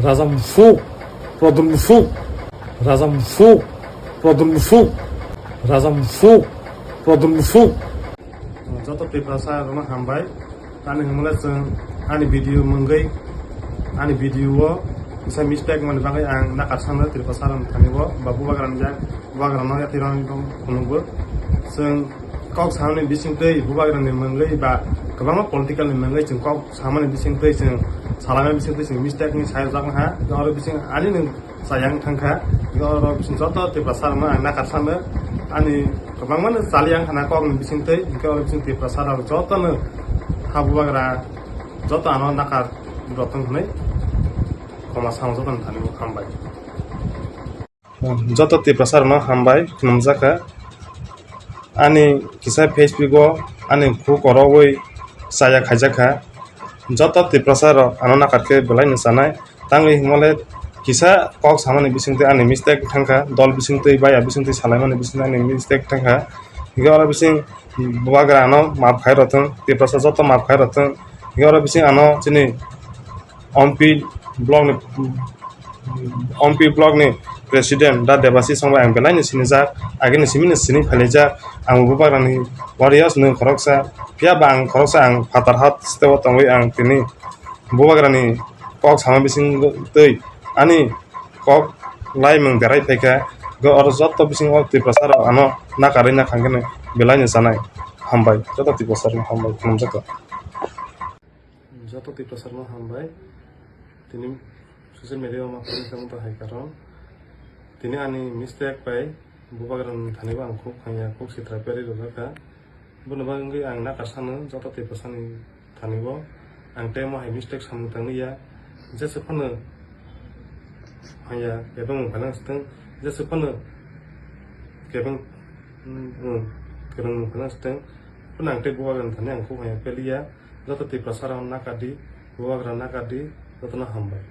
Razam Fuk, Produn Fuk, Razam Fuk, Produn Fuk, Razam Fuk, Produn Fuk. Joto Tiprasa Roma Hambai, Ani Humulas, Ani video Mungai, Ani video, bisa mistake manibangai ang nakarsana Tiprasaran Taniwo, Babu Bagaran Jak, Bagaran ya Tiran Kununggur, Seng Kok Samani Bising Day, Bubagaran Mungai, ba Kabama political Mungai, Seng Kok Samani Bising Day, Seng Salaman Bising Day, mistake ni saya Zang Ha, Goro Bising Ali sayang Tangka, Goro Bising Joto Tiprasarma ang nakarsana, Ani Kabama Saliang Hanakok Bising Day, Goro Bising Tiprasara Joto na Habubagara Joto Ano Nakar Rotong Hune, Koma Sang Joto Tani Hambai. Joto Tiprasarma Hambai, Knumzaka, Ani Kisah Facebook, Ani Kukorowai, saya Kajaka, Joto Tiprasara Ano Nakarke Belai Nisanai, Tangi Himolet, Kisah Kok Samani Bising Day, Ani Mistake Tangka, Dol Bising Day, Baya Bising Day, Salaman Bising Ani Mistake Tangka, Gora Bising Bubagara Ano, Map Kairotan, Tiprasa Joto Map Kairotan, Gora Bising Ano, Chini OMP blog ni President da Debasi Sangba ang belai ni sinijak agin simin sini phalejak ang bubagrani warriors ni khoroksa pia bang khoroksa ang patarhat stewa tangwai ang tini bubagrani kok sama bising tei ani kok lai meng derai peka go orzot to bising ok Tiprasar ano nakarina khangene belai ni sanai hambai joto Tiprasar hambai knumjaka joto Tiprasar hambai tini social media ma pari kamu to hai karon tini ani mistake pai bubagaran thani bang khuk khaya khuk sitra peri rojaka bunaba ngi ang na karsana joto Tiprasani thani bo ang temo hai mistake samu tangni ya jese phana haya ebang phalang stang jese phana kebang kerang phalang stang punang te bubagaran thani ang khuk khaya peli ya joto Tiprasara nakadi bubagaran nakadi joto na hambai